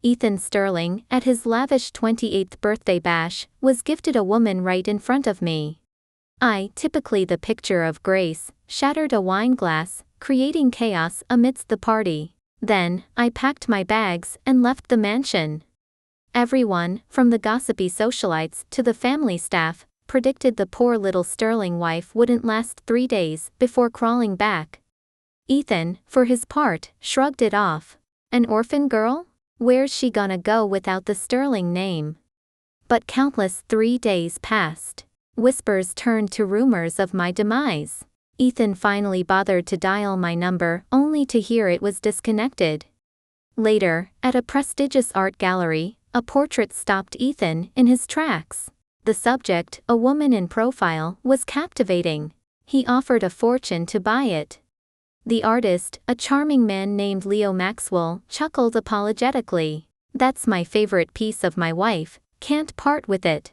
Ethan Sterling, at his lavish 28th birthday bash, was gifted a woman right in front of me. I, typically the picture of grace, shattered a wine glass, creating chaos amidst the party. Then, I packed my bags and left the mansion. Everyone, from the gossipy socialites to the family staff, predicted the poor little Sterling wife wouldn't last 3 days before crawling back. Ethan, for his part, shrugged it off. An orphan girl? Where's she gonna go without the Sterling name? But countless 3 days passed. Whispers turned to rumors of my demise. Ethan finally bothered to dial my number, only to hear it was disconnected. Later, at a prestigious art gallery, a portrait stopped Ethan in his tracks. The subject, a woman in profile, was captivating. He offered a fortune to buy it. The artist, a charming man named Leo Maxwell, chuckled apologetically. "That's my favorite piece of my wife, can't part with it."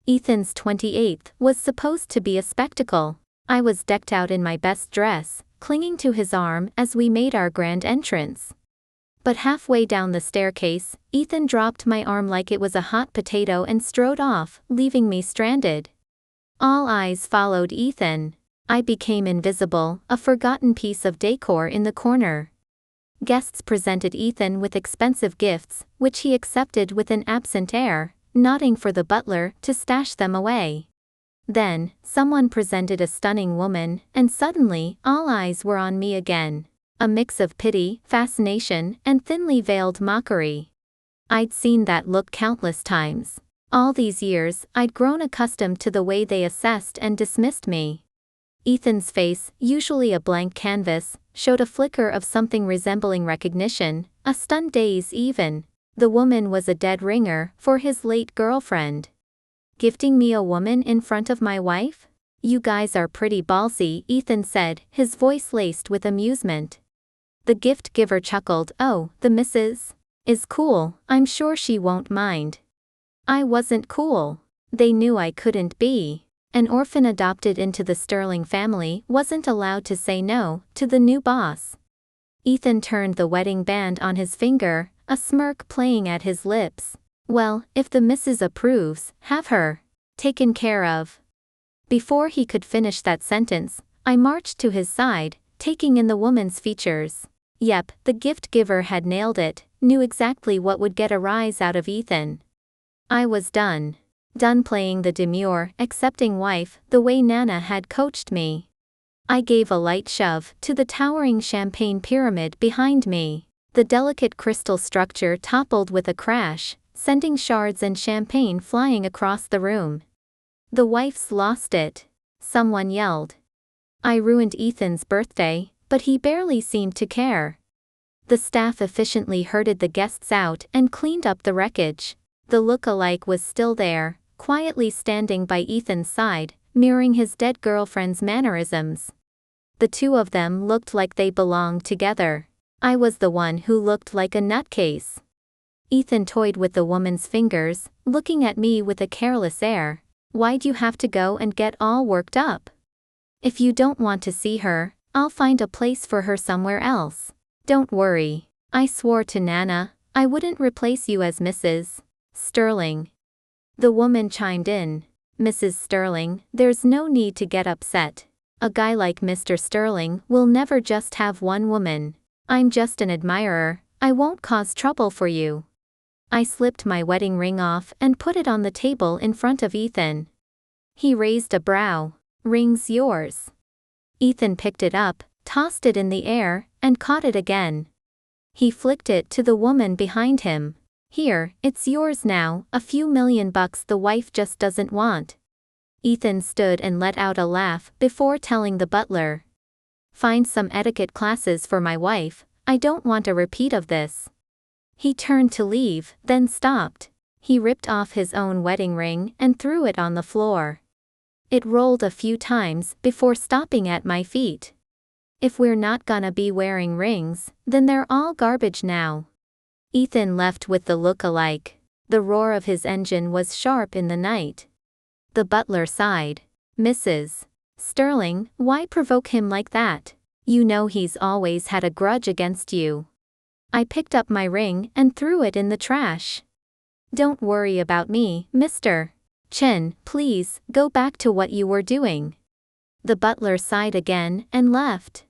Ethan's 28th was supposed to be a spectacle. I was decked out in my best dress, clinging to his arm as we made our grand entrance. But halfway down the staircase, Ethan dropped my arm like it was a hot potato and strode off, leaving me stranded. All eyes followed Ethan. I became invisible, a forgotten piece of decor in the corner. Guests presented Ethan with expensive gifts, which he accepted with an absent air, nodding for the butler to stash them away. Then, someone presented a stunning woman, and suddenly, all eyes were on me again. A mix of pity, fascination, and thinly veiled mockery. I'd seen that look countless times. All these years, I'd grown accustomed to the way they assessed and dismissed me. Ethan's face, usually a blank canvas, showed a flicker of something resembling recognition, a stunned daze even. The woman was a dead ringer for his late girlfriend. Gifting me a woman in front of my wife? "You guys are pretty ballsy," Ethan said, his voice laced with amusement. The gift giver chuckled. "Oh, the missus is cool, I'm sure she won't mind." I wasn't cool. They knew I couldn't be. An orphan adopted into the Sterling family wasn't allowed to say no to the new boss. Ethan turned the wedding band on his finger, a smirk playing at his lips. "Well, if the missus approves, have her taken care of." Before he could finish that sentence, I marched to his side, taking in the woman's features. Yep, the gift giver had nailed it, knew exactly what would get a rise out of Ethan. I was done. Done playing the demure, accepting wife, the way Nana had coached me. I gave a light shove to the towering champagne pyramid behind me. The delicate crystal structure toppled with a crash, sending shards and champagne flying across the room. "The wife's lost it," someone yelled. I ruined Ethan's birthday, but he barely seemed to care. The staff efficiently herded the guests out and cleaned up the wreckage. The look-alike was still there, quietly standing by Ethan's side, mirroring his dead girlfriend's mannerisms. The two of them looked like they belonged together. I was the one who looked like a nutcase. Ethan toyed with the woman's fingers, looking at me with a careless air. "Why'd you have to go and get all worked up? If you don't want to see her, I'll find a place for her somewhere else. Don't worry." I swore to Nana, I wouldn't replace you as Mrs. Sterling. The woman chimed in. "Mrs. Sterling, there's no need to get upset. A guy like Mr. Sterling will never just have one woman. I'm just an admirer, I won't cause trouble for you." I slipped my wedding ring off and put it on the table in front of Ethan. He raised a brow. "Ring's yours." Ethan picked it up, tossed it in the air, and caught it again. He flicked it to the woman behind him. "Here, it's yours now, a few $1,000,000 the wife just doesn't want." Ethan stood and let out a laugh before telling the butler. "Find some etiquette classes for my wife, I don't want a repeat of this." He turned to leave, then stopped. He ripped off his own wedding ring and threw it on the floor. It rolled a few times before stopping at my feet. "If we're not gonna be wearing rings, then they're all garbage now." Ethan left with the look-alike. The roar of his engine was sharp in the night. The butler sighed. "Mrs. Sterling, why provoke him like that? You know he's always had a grudge against you." I picked up my ring and threw it in the trash. Don't worry about me, Mr. Chen, please, go back to what you were doing. The butler sighed again and left.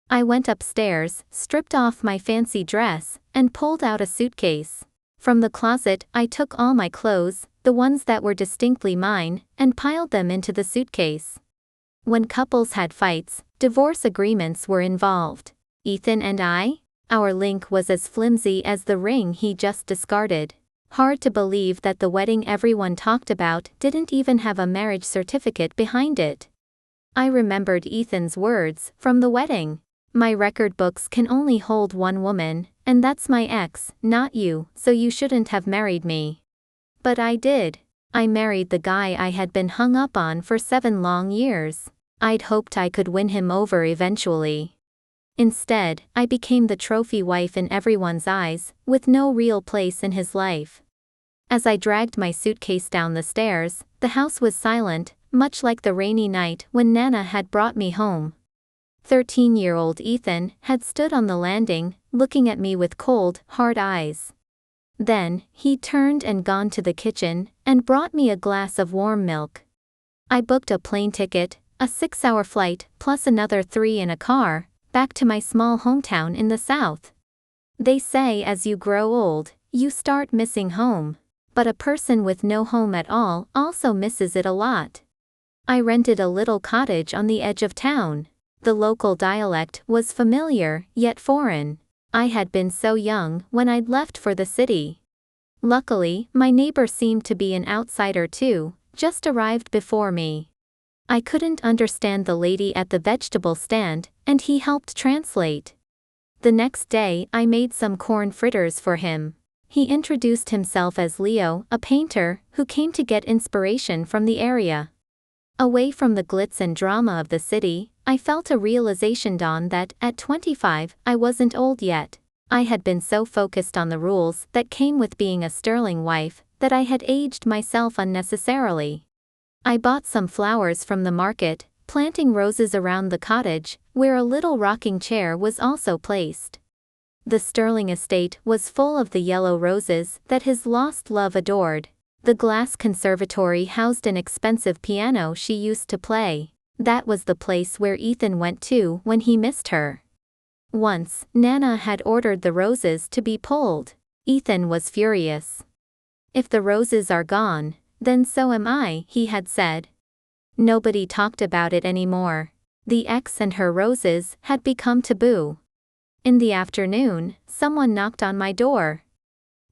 I went upstairs, stripped off my fancy dress, and pulled out a suitcase. From the closet, I took all my clothes, the ones that were distinctly mine, and piled them into the suitcase. When couples had fights, divorce agreements were involved. Ethan and I? Our link was as flimsy as the ring he just discarded. Hard to believe that the wedding everyone talked about didn't even have a marriage certificate behind it. I remembered Ethan's words from the wedding. My record books can only hold one woman, and that's my ex, not you, so you shouldn't have married me. But I did. I married the guy I had been hung up on for 7 long years. I'd hoped I could win him over eventually. Instead, I became the trophy wife in everyone's eyes, with no real place in his life. As I dragged my suitcase down the stairs, the house was silent, much like the rainy night when Nana had brought me home. 13-year-old Ethan had stood on the landing, looking at me with cold, hard eyes. Then, he turned and gone to the kitchen, and brought me a glass of warm milk. I booked a plane ticket, a 6-hour flight, plus another 3 in a car, back to my small hometown in the south. They say as you grow old, you start missing home. But a person with no home at all also misses it a lot. I rented a little cottage on the edge of town. The local dialect was familiar, yet foreign. I had been so young when I'd left for the city. Luckily, my neighbor seemed to be an outsider too, just arrived before me. I couldn't understand the lady at the vegetable stand, and he helped translate. The next day, I made some corn fritters for him. He introduced himself as Leo, a painter, who came to get inspiration from the area. Away from the glitz and drama of the city, I felt a realization dawn that, at 25, I wasn't old yet. I had been so focused on the rules that came with being a sterling wife, that I had aged myself unnecessarily. I bought some flowers from the market, planting roses around the cottage, where a little rocking chair was also placed. The Sterling estate was full of the yellow roses that his lost love adored. The glass conservatory housed an expensive piano she used to play. That was the place where Ethan went to when he missed her. Once, Nana had ordered the roses to be pulled. Ethan was furious. "If the roses are gone, then so am I," he had said. Nobody talked about it anymore. The ex and her roses had become taboo. In the afternoon, someone knocked on my door.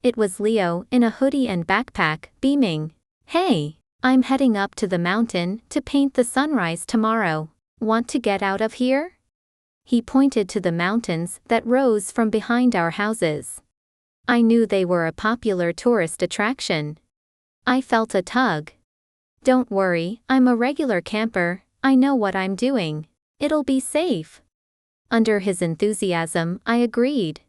It was Leo in a hoodie and backpack, beaming. "Hey, I'm heading up to the mountain to paint the sunrise tomorrow. Want to get out of here?" He pointed to the mountains that rose from behind our houses. I knew they were a popular tourist attraction. I felt a tug. "Don't worry, I'm a regular camper, I know what I'm doing. It'll be safe." Under his enthusiasm, I agreed.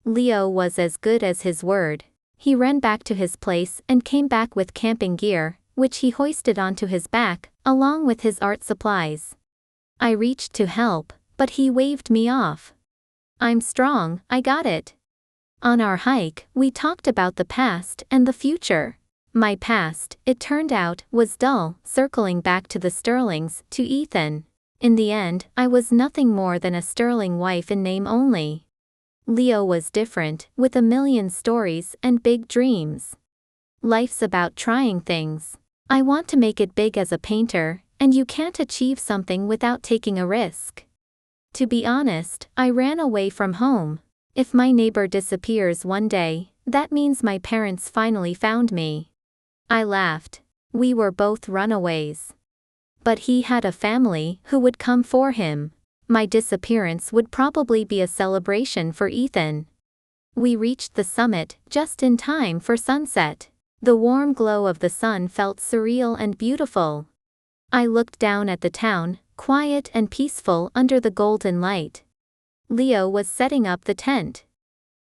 Leo was as good as his word. He ran back to his place and came back with camping gear, which he hoisted onto his back, along with his art supplies. I reached to help, but he waved me off. "I'm strong, I got it." On our hike, we talked about the past and the future. My past, it turned out, was dull, circling back to the Sterlings, to Ethan. In the end, I was nothing more than a Sterling wife in name only. Leo was different, with a million stories and big dreams. Life's about trying things. I want to make it big as a painter, and you can't achieve something without taking a risk. To be honest, I ran away from home. If my neighbor disappears one day, that means my parents finally found me. I laughed. We were both runaways. But he had a family who would come for him. My disappearance would probably be a celebration for Ethan. We reached the summit just in time for sunset. The warm glow of the sun felt surreal and beautiful. I looked down at the town, quiet and peaceful under the golden light. Leo was setting up the tent.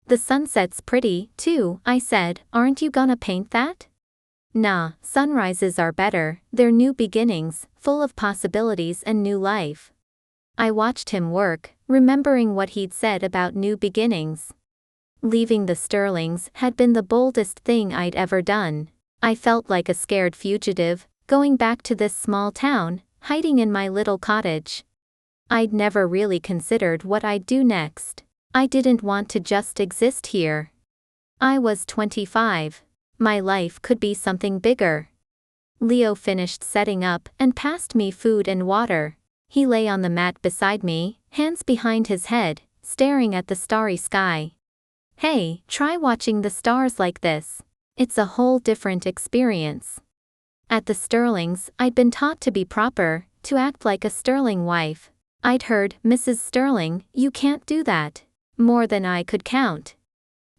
"The sunset's pretty, too," I said. "Aren't you gonna paint that?" "Nah, sunrises are better, they're new beginnings, full of possibilities and new life." I watched him work, remembering what he'd said about new beginnings. Leaving the Sterlings had been the boldest thing I'd ever done. I felt like a scared fugitive, going back to this small town, hiding in my little cottage. I'd never really considered what I'd do next. I didn't want to just exist here. I was 25. My life could be something bigger. Leo finished setting up and passed me food and water. He lay on the mat beside me, hands behind his head, staring at the starry sky. Hey, try watching the stars like this. It's a whole different experience. At the Sterlings, I'd been taught to be proper, to act like a Sterling wife. I'd heard, "Mrs. Sterling, you can't do that," more than I could count.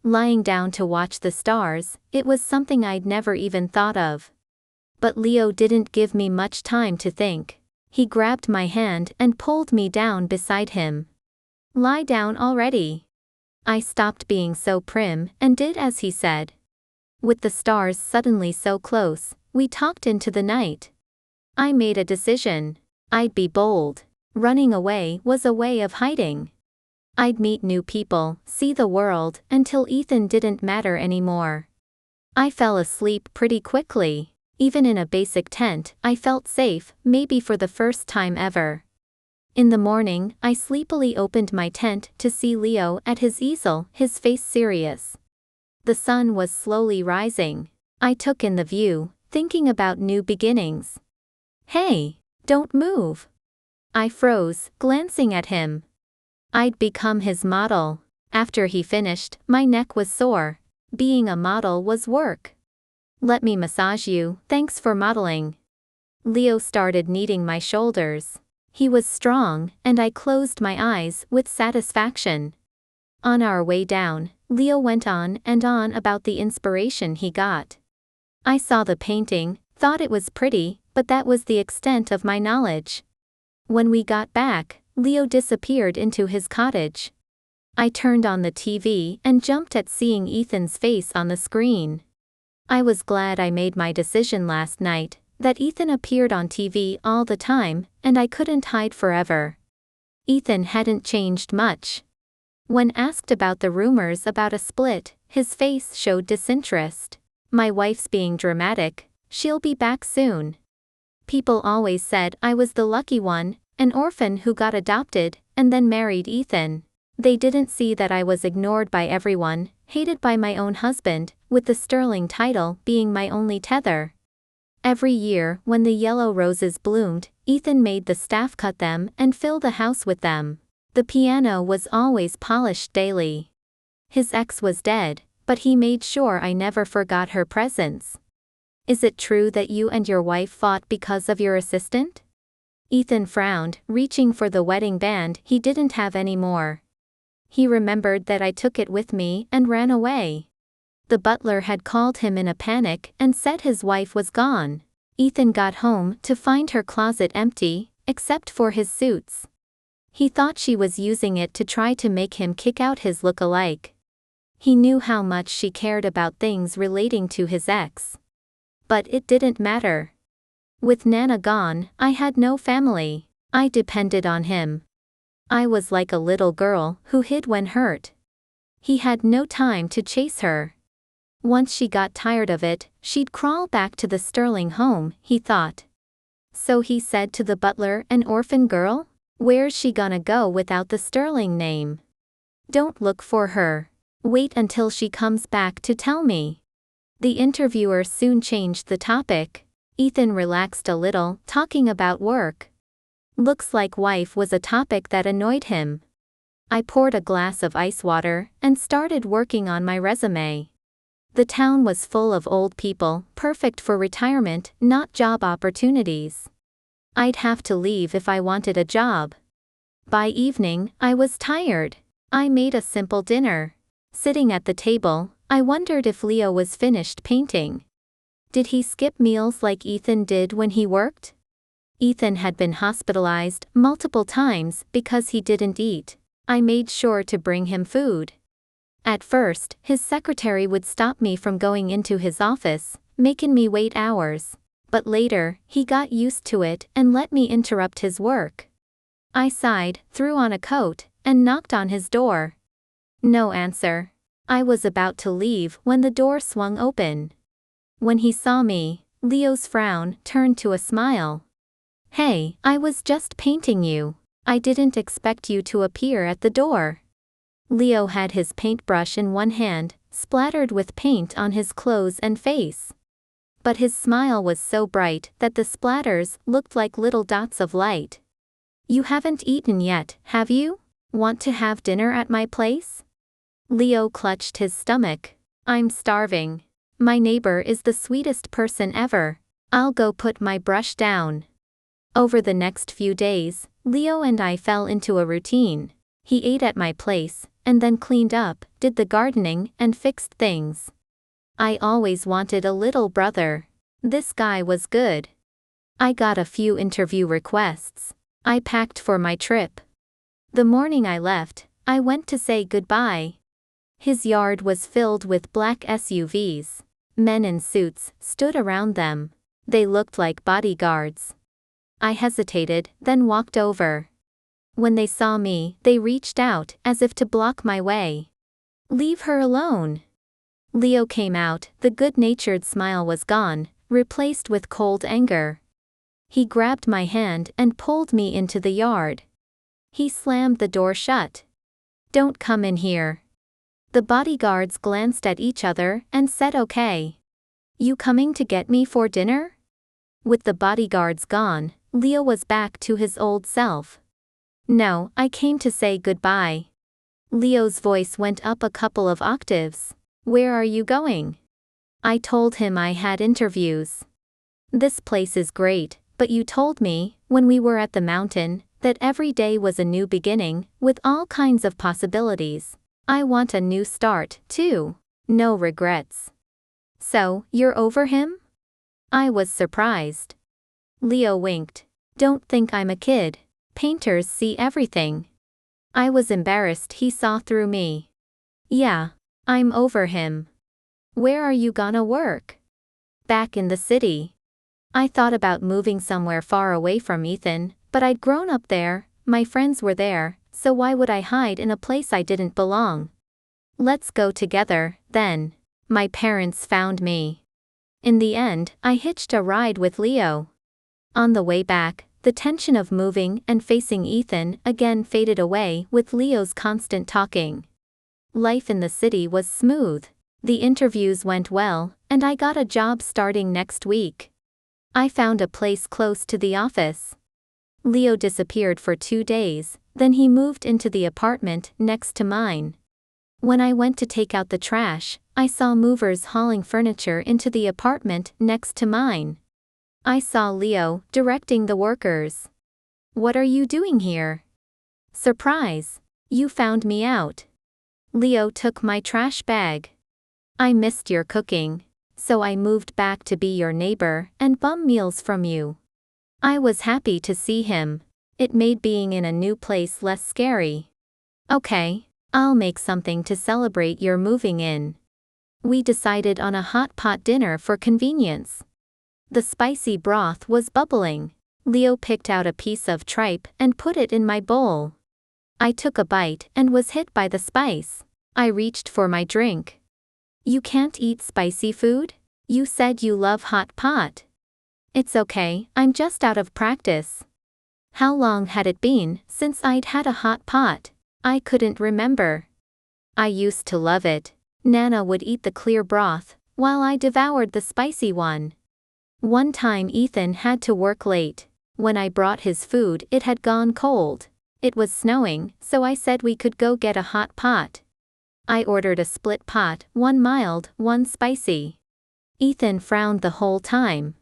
Lying down to watch the stars, it was something I'd never even thought of. But Leo didn't give me much time to think. He grabbed my hand and pulled me down beside him. "Lie down already." I stopped being so prim and did as he said. With the stars suddenly so close, we talked into the night. I made a decision. I'd be bold. Running away was a way of hiding. I'd meet new people, see the world, until Ethan didn't matter anymore. I fell asleep pretty quickly. Even in a basic tent, I felt safe, maybe for the first time ever. In the morning, I sleepily opened my tent to see Leo at his easel, his face serious. The sun was slowly rising. I took in the view, thinking about new beginnings. "Hey, don't move." I froze, glancing at him. I'd become his model. After he finished, my neck was sore. Being a model was work. "Let me massage you, thanks for modeling." Leo started kneading my shoulders. He was strong, and I closed my eyes with satisfaction. On our way down, Leo went on and on about the inspiration he got. I saw the painting, thought it was pretty, but that was the extent of my knowledge. When we got back, Leo disappeared into his cottage. I turned on the TV and jumped at seeing Ethan's face on the screen. I was glad I made my decision last night, that Ethan appeared on TV all the time, and I couldn't hide forever. Ethan hadn't changed much. When asked about the rumors about a split, his face showed disinterest. "My wife's being dramatic, she'll be back soon." People always said I was the lucky one, an orphan who got adopted, and then married Ethan. They didn't see that I was ignored by everyone, hated by my own husband, with the Sterling title being my only tether. Every year, when the yellow roses bloomed, Ethan made the staff cut them and fill the house with them. The piano was always polished daily. His ex was dead, but he made sure I never forgot her presence. "Is it true that you and your wife fought because of your assistant?" Ethan frowned, reaching for the wedding band he didn't have anymore. He remembered that I took it with me and ran away. The butler had called him in a panic and said his wife was gone. Ethan got home to find her closet empty, except for his suits. He thought she was using it to try to make him kick out his look-alike. He knew how much she cared about things relating to his ex. But it didn't matter. With Nana gone, I had no family. I depended on him. I was like a little girl who hid when hurt. He had no time to chase her. Once she got tired of it, she'd crawl back to the Sterling home, he thought. So he said to the butler, "An orphan girl? Where's she gonna go without the Sterling name? Don't look for her. Wait until she comes back to tell me." The interviewer soon changed the topic. Ethan relaxed a little, talking about work. Looks like wife was a topic that annoyed him. I poured a glass of ice water and started working on my resume. The town was full of old people, perfect for retirement, not job opportunities. I'd have to leave if I wanted a job. By evening, I was tired. I made a simple dinner. Sitting at the table, I wondered if Leo was finished painting. Did he skip meals like Ethan did when he worked? Ethan had been hospitalized multiple times because he didn't eat. I made sure to bring him food. At first, his secretary would stop me from going into his office, making me wait hours. But later, he got used to it and let me interrupt his work. I sighed, threw on a coat, and knocked on his door. No answer. I was about to leave when the door swung open. When he saw me, Leo's frown turned to a smile. "Hey, I was just painting you. I didn't expect you to appear at the door." Leo had his paintbrush in one hand, splattered with paint on his clothes and face. But his smile was so bright that the splatters looked like little dots of light. "You haven't eaten yet, have you? Want to have dinner at my place?" Leo clutched his stomach. "I'm starving. My neighbor is the sweetest person ever. I'll go put my brush down." Over the next few days, Leo and I fell into a routine. He ate at my place, and then cleaned up, did the gardening, and fixed things. I always wanted a little brother. This guy was good. I got a few interview requests. I packed for my trip. The morning I left, I went to say goodbye. His yard was filled with black SUVs. Men in suits stood around them. They looked like bodyguards. I hesitated, then walked over. When they saw me, they reached out, as if to block my way. "Leave her alone." Leo came out, the good-natured smile was gone, replaced with cold anger. He grabbed my hand and pulled me into the yard. He slammed the door shut. "Don't come in here." The bodyguards glanced at each other and said okay. "You coming to get me for dinner?" With the bodyguards gone, Leo was back to his old self. "No, I came to say goodbye." Leo's voice went up a couple of octaves. "Where are you going?" I told him I had interviews. "This place is great, but you told me, when we were at the mountain, that every day was a new beginning, with all kinds of possibilities. I want a new start, too. No regrets." "So, you're over him?" I was surprised. Leo winked. "Don't think I'm a kid. Painters see everything." I was embarrassed he saw through me. "Yeah, I'm over him." "Where are you gonna work?" "Back in the city." I thought about moving somewhere far away from Ethan, but I'd grown up there, my friends were there, so why would I hide in a place I didn't belong? "Let's go together, then." My parents found me. In the end, I hitched a ride with Leo. On the way back, the tension of moving and facing Ethan again faded away with Leo's constant talking. Life in the city was smooth. The interviews went well, and I got a job starting next week. I found a place close to the office. Leo disappeared for 2 days, then he moved into the apartment next to mine. When I went to take out the trash, I saw movers hauling furniture into the apartment next to mine. I saw Leo directing the workers. "What are you doing here?" "Surprise! You found me out." Leo took my trash bag. "I missed your cooking, so I moved back to be your neighbor and bum meals from you." I was happy to see him. It made being in a new place less scary. "Okay, I'll make something to celebrate your moving in." We decided on a hot pot dinner for convenience. The spicy broth was bubbling. Leo picked out a piece of tripe and put it in my bowl. I took a bite and was hit by the spice. I reached for my drink. "You can't eat spicy food? You said you love hot pot." "It's okay, I'm just out of practice." How long had it been since I'd had a hot pot? I couldn't remember. I used to love it. Nana would eat the clear broth, while I devoured the spicy one. One time Ethan had to work late. When I brought his food, it had gone cold. It was snowing, so I said we could go get a hot pot. I ordered a split pot, one mild, one spicy. Ethan frowned the whole time.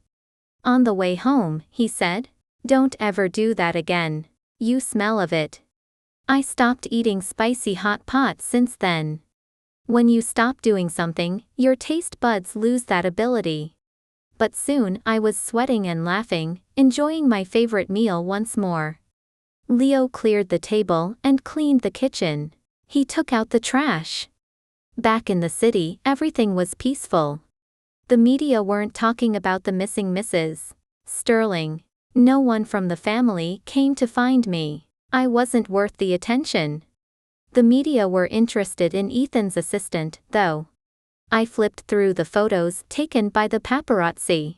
On the way home, he said, "Don't ever do that again. You smell of it." I stopped eating spicy hot pot since then. When you stop doing something, your taste buds lose that ability. But soon I was sweating and laughing, enjoying my favorite meal once more. Leo cleared the table and cleaned the kitchen. He took out the trash. Back in the city, everything was peaceful. The media weren't talking about the missing Mrs. Sterling. No one from the family came to find me. I wasn't worth the attention. The media were interested in Ethan's assistant, though. I flipped through the photos taken by the paparazzi.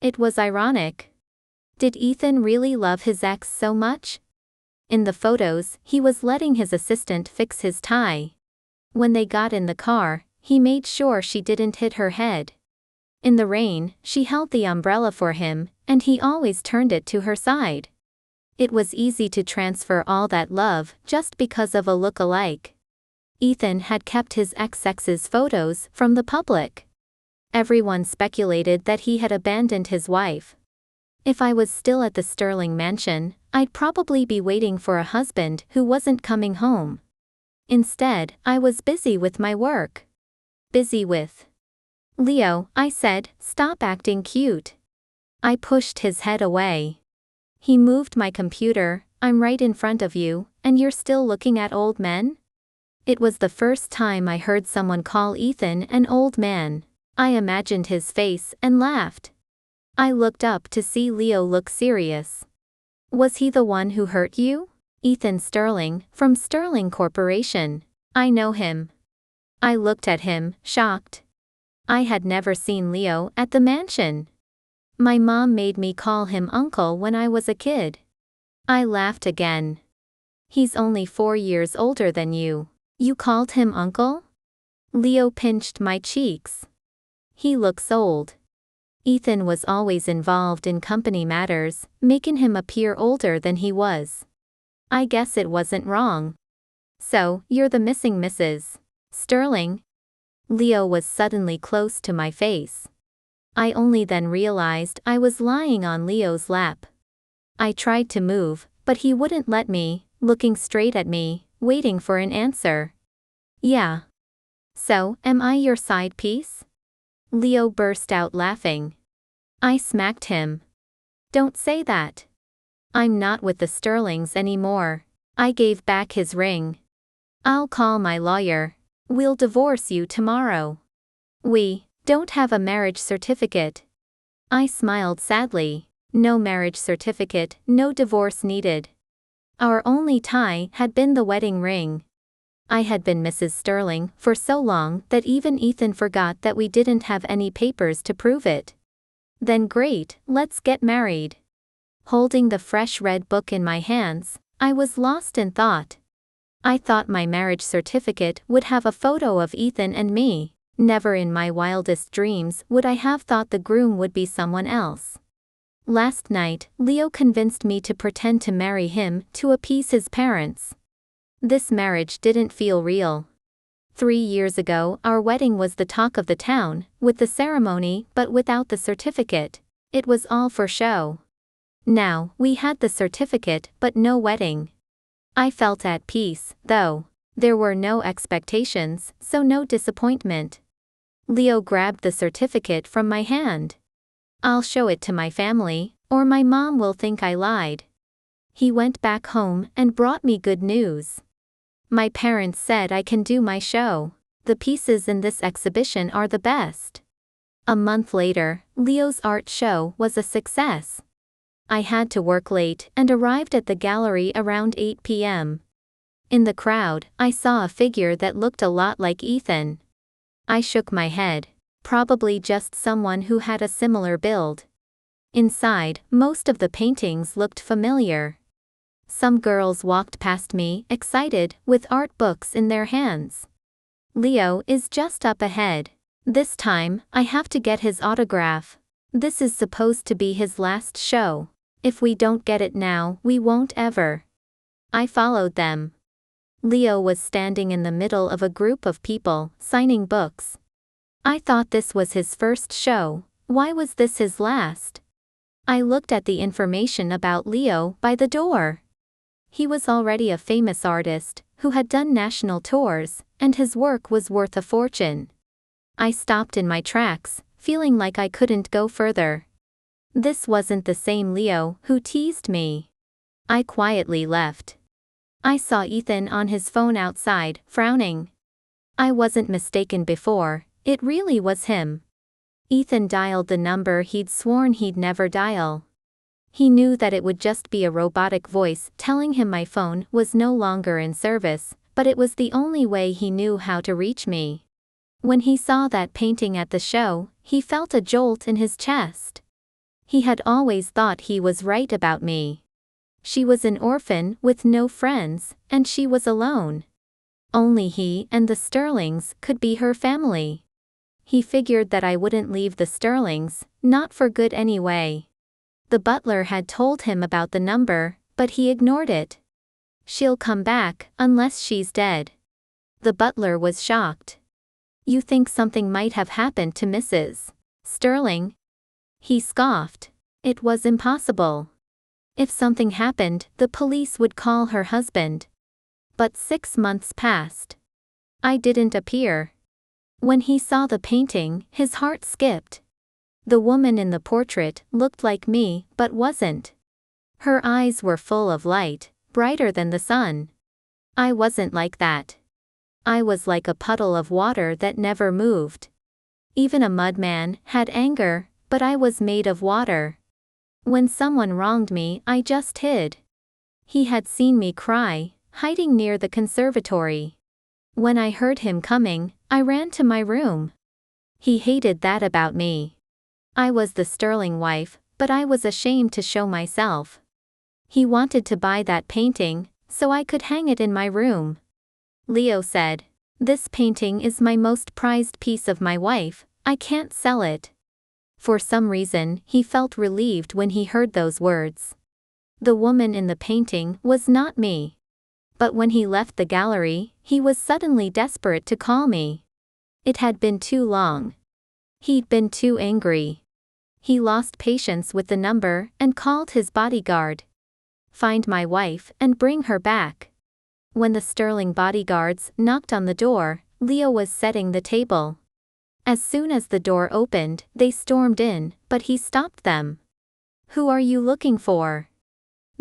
It was ironic. Did Ethan really love his ex so much? In the photos, he was letting his assistant fix his tie. When they got in the car, he made sure she didn't hit her head. In the rain, she held the umbrella for him, and he always turned it to her side. It was easy to transfer all that love just because of a look-alike. Ethan had kept his ex-ex's photos from the public. Everyone speculated that he had abandoned his wife. If I was still at the Sterling mansion, I'd probably be waiting for a husband who wasn't coming home. Instead, I was busy with my work. Busy with Leo, I said, stop acting cute. I pushed his head away. He moved my computer. I'm right in front of you, and you're still looking at old men? It was the first time I heard someone call Ethan an old man. I imagined his face and laughed. I looked up to see Leo look serious. Was he the one who hurt you? Ethan Sterling, from Sterling Corporation. I know him. I looked at him, shocked. I had never seen Leo at the mansion. My mom made me call him uncle when I was a kid. I laughed again. He's only 4 years older than you. You called him uncle? Leo pinched my cheeks. He looks old. Ethan was always involved in company matters, making him appear older than he was. I guess it wasn't wrong. So, you're the missing Mrs. Sterling? Leo was suddenly close to my face. I only then realized I was lying on Leo's lap. I tried to move, but he wouldn't let me, looking straight at me, waiting for an answer. Yeah. So, am I your side piece? Leo burst out laughing. I smacked him. Don't say that. I'm not with the Sterlings anymore. I gave back his ring. I'll call my lawyer. We'll divorce you tomorrow. We don't have a marriage certificate. I smiled sadly. No marriage certificate, no divorce needed. Our only tie had been the wedding ring. I had been Mrs. Sterling for so long that even Ethan forgot that we didn't have any papers to prove it. Then great, let's get married. Holding the fresh red book in my hands, I was lost in thought. I thought my marriage certificate would have a photo of Ethan and me. Never in my wildest dreams would I have thought the groom would be someone else. Last night, Leo convinced me to pretend to marry him to appease his parents. This marriage didn't feel real. 3 years ago, our wedding was the talk of the town, with the ceremony but without the certificate. It was all for show. Now, we had the certificate but no wedding. I felt at peace, though. There were no expectations, so no disappointment. Leo grabbed the certificate from my hand. I'll show it to my family, or my mom will think I lied. He went back home and brought me good news. My parents said I can do my show. The pieces in this exhibition are the best. A month later, Leo's art show was a success. I had to work late and arrived at the gallery around 8 p.m. In the crowd, I saw a figure that looked a lot like Ethan. I shook my head. Probably just someone who had a similar build. Inside, most of the paintings looked familiar. Some girls walked past me, excited, with art books in their hands. Leo is just up ahead. This time, I have to get his autograph. This is supposed to be his last show. If we don't get it now, we won't ever. I followed them. Leo was standing in the middle of a group of people, signing books. I thought this was his first show. Why was this his last? I looked at the information about Leo by the door. He was already a famous artist, who had done national tours, and his work was worth a fortune. I stopped in my tracks, feeling like I couldn't go further. This wasn't the same Leo who teased me. I quietly left. I saw Ethan on his phone outside, frowning. I wasn't mistaken before, it really was him. Ethan dialed the number he'd sworn he'd never dial. He knew that it would just be a robotic voice telling him my phone was no longer in service, but it was the only way he knew how to reach me. When he saw that painting at the show, he felt a jolt in his chest. He had always thought he was right about me. She was an orphan with no friends, and she was alone. Only he and the Sterlings could be her family. He figured that I wouldn't leave the Sterlings, not for good anyway. The butler had told him about the number, but he ignored it. She'll come back, unless she's dead. The butler was shocked. You think something might have happened to Mrs. Sterling? He scoffed. It was impossible. If something happened, the police would call her husband. But 6 months passed. I didn't appear. When he saw the painting, his heart skipped. The woman in the portrait looked like me, but wasn't. Her eyes were full of light, brighter than the sun. I wasn't like that. I was like a puddle of water that never moved. Even a mudman had anger, but I was made of water. When someone wronged me, I just hid. He had seen me cry, hiding near the conservatory. When I heard him coming, I ran to my room. He hated that about me. I was the Sterling wife, but I was ashamed to show myself. He wanted to buy that painting, so I could hang it in my room. Leo said, "This painting is my most prized piece of my wife, I can't sell it." For some reason, he felt relieved when he heard those words. The woman in the painting was not me. But when he left the gallery, he was suddenly desperate to call me. It had been too long. He'd been too angry. He lost patience with the number and called his bodyguard. "Find my wife and bring her back." When the Sterling bodyguards knocked on the door, Leo was setting the table. As soon as the door opened, they stormed in, but he stopped them. "Who are you looking for?"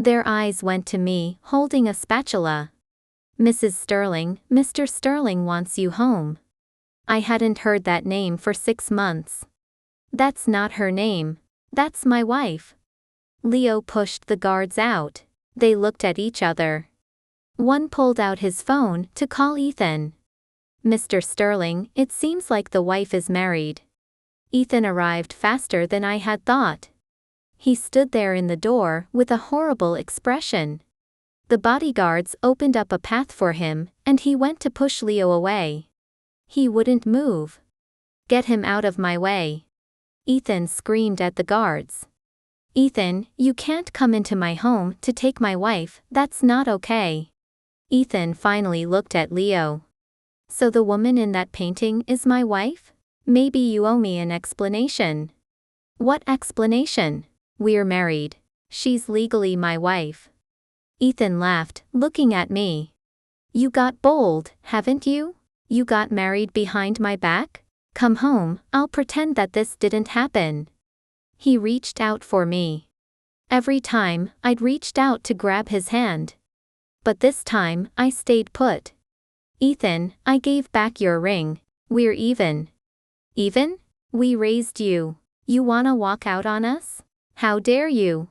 Their eyes went to me, holding a spatula. "Mrs. Sterling, Mr. Sterling wants you home." I hadn't heard that name for 6 months. "That's not her name. That's my wife." Leo pushed the guards out. They looked at each other. One pulled out his phone to call Ethan. "Mr. Sterling, it seems like the wife is married." Ethan arrived faster than I had thought. He stood there in the door with a horrible expression. The bodyguards opened up a path for him, and he went to push Leo away. He wouldn't move. "Get him out of my way." Ethan screamed at the guards. "Ethan, you can't come into my home to take my wife, that's not okay." Ethan finally looked at Leo. "So the woman in that painting is my wife? Maybe you owe me an explanation." "What explanation?" "We're married. She's legally my wife." Ethan laughed, looking at me. "You got bold, haven't you? You got married behind my back? Come home, I'll pretend that this didn't happen." He reached out for me. Every time, I'd reached out to grab his hand. But this time, I stayed put. "Ethan, I gave back your ring. We're even." "Even? We raised you. You wanna walk out on us? How dare you?"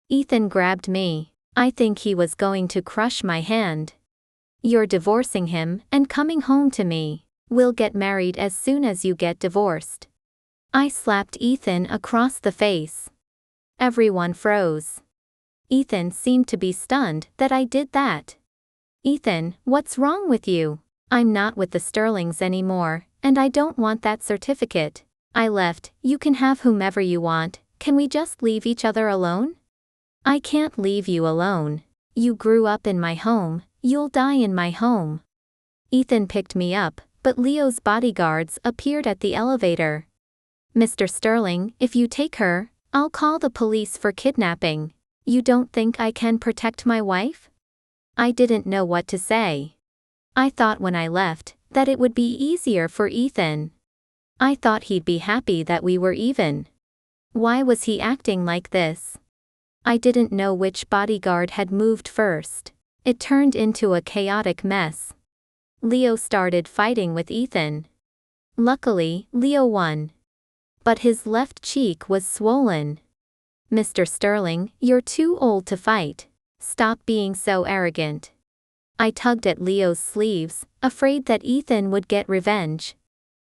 Ethan grabbed me. I think he was going to crush my hand. "You're divorcing him and coming home to me. We'll get married as soon as you get divorced." I slapped Ethan across the face. Everyone froze. Ethan seemed to be stunned that I did that. "Ethan, what's wrong with you? I'm not with the Sterlings anymore, and I don't want that certificate. I left, you can have whomever you want, can we just leave each other alone?" "I can't leave you alone. You grew up in my home, you'll die in my home." Ethan picked me up, but Leo's bodyguards appeared at the elevator. "Mr. Sterling, if you take her, I'll call the police for kidnapping. You don't think I can protect my wife?" I didn't know what to say. I thought when I left, that it would be easier for Ethan. I thought he'd be happy that we were even. Why was he acting like this? I didn't know which bodyguard had moved first. It turned into a chaotic mess. Leo started fighting with Ethan. Luckily, Leo won. But his left cheek was swollen. "Mr. Sterling, you're too old to fight. Stop being so arrogant." I tugged at Leo's sleeves, afraid that Ethan would get revenge.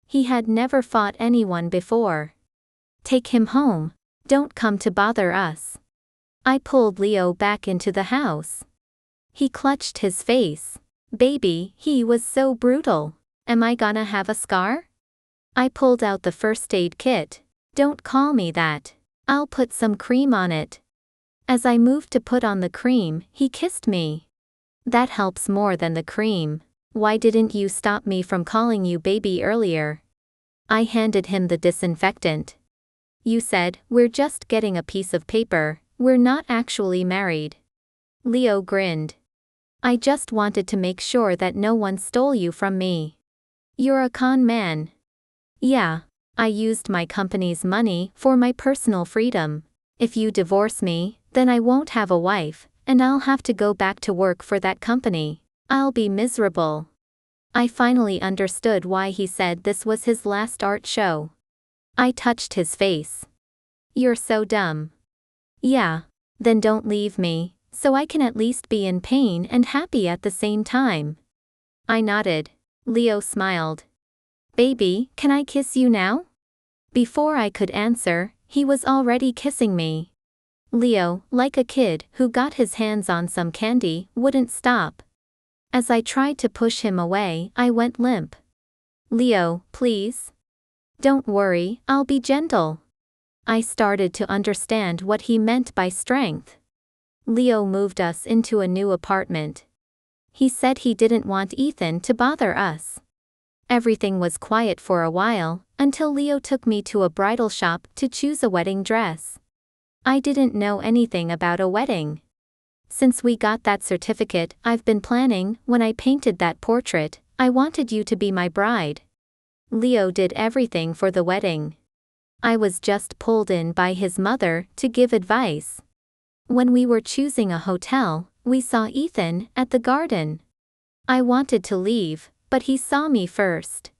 He had never fought anyone before. Take him home. Don't come to bother us. I pulled Leo back into the house. He clutched his face. Baby, he was so brutal. Am I gonna have a scar? I pulled out the first aid kit. Don't call me that. I'll put some cream on it. As I moved to put on the cream, he kissed me. That helps more than the cream. Why didn't you stop me from calling you baby earlier? I handed him the disinfectant. You said, we're just getting a piece of paper, we're not actually married. Leo grinned. I just wanted to make sure that no one stole you from me. You're a con man. Yeah. I used my company's money for my personal freedom. If you divorce me, then I won't have a wife, and I'll have to go back to work for that company. I'll be miserable. I finally understood why he said this was his last art show. I touched his face. You're so dumb. Yeah. Then don't leave me, so I can at least be in pain and happy at the same time. I nodded. Leo smiled. Baby, can I kiss you now? Before I could answer, he was already kissing me. Leo, like a kid who got his hands on some candy, wouldn't stop. As I tried to push him away, I went limp. Leo, please. Don't worry, I'll be gentle. I started to understand what he meant by strength. Leo moved us into a new apartment. He said he didn't want Ethan to bother us. Everything was quiet for a while, until Leo took me to a bridal shop to choose a wedding dress. I didn't know anything about a wedding. Since we got that certificate, I've been planning, when I painted that portrait, I wanted you to be my bride. Leo did everything for the wedding. I was just pulled in by his mother to give advice. When we were choosing a hotel, we saw Ethan at the garden. I wanted to leave, but he saw me first.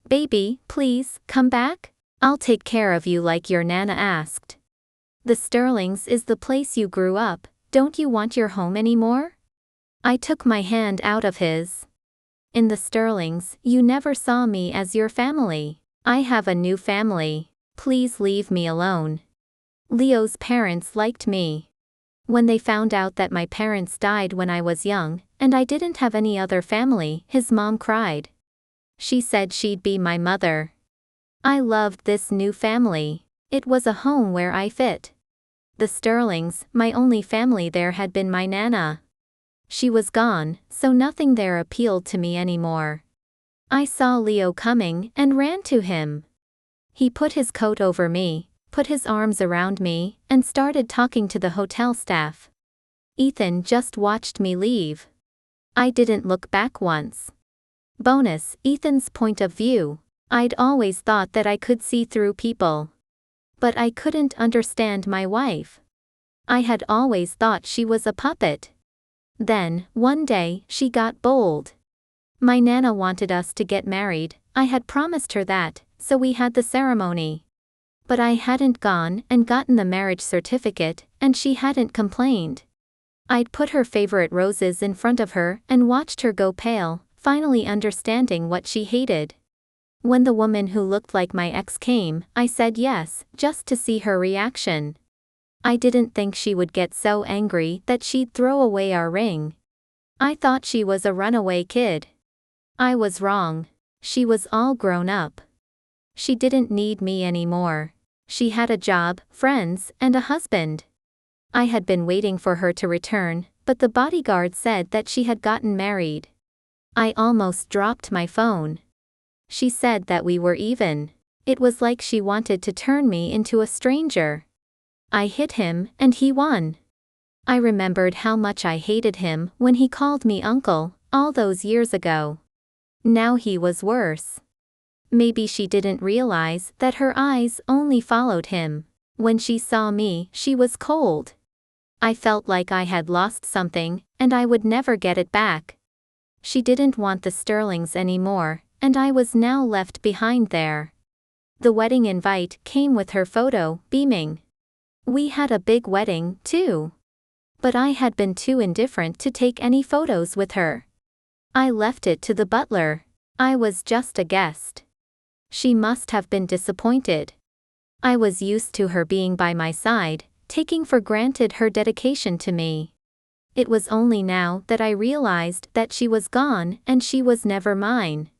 Baby, please, come back? I'll take care of you like your Nana asked. The Sterlings is the place you grew up, don't you want your home anymore? I took my hand out of his. In the Sterlings, you never saw me as your family. I have a new family. Please leave me alone. Leo's parents liked me. When they found out that my parents died when I was young, and I didn't have any other family, his mom cried. She said she'd be my mother. I loved this new family. It was a home where I fit. The Sterlings, my only family there had been my Nana. She was gone, so nothing there appealed to me anymore. I saw Leo coming and ran to him. He put his coat over me, put his arms around me, and started talking to the hotel staff. Ethan just watched me leave. I didn't look back once. Bonus, Ethan's point of view. I'd always thought that I could see through people. But I couldn't understand my wife. I had always thought she was a puppet. Then, one day, she got bold. My Nana wanted us to get married, I had promised her that, so we had the ceremony. But I hadn't gone and gotten the marriage certificate, and she hadn't complained. I'd put her favorite roses in front of her and watched her go pale, finally understanding what she hated. When the woman who looked like my ex came, I said yes, just to see her reaction. I didn't think she would get so angry that she'd throw away our ring. I thought she was a runaway kid. I was wrong. She was all grown up. She didn't need me anymore. She had a job, friends, and a husband. I had been waiting for her to return, but the bodyguard said that she had gotten married. I almost dropped my phone. She said that we were even. It was like she wanted to turn me into a stranger. I hit him, and he won. I remembered how much I hated him when he called me uncle, all those years ago. Now he was worse. Maybe she didn't realize that her eyes only followed him. When she saw me, she was cold. I felt like I had lost something, and I would never get it back. She didn't want the Sterlings anymore, and I was now left behind there. The wedding invite came with her photo, beaming. We had a big wedding, too. but I had been too indifferent to take any photos with her. I left it to the butler. I was just a guest. She must have been disappointed. I was used to her being by my side, taking for granted her dedication to me. It was only now that I realized that she was gone and she was never mine.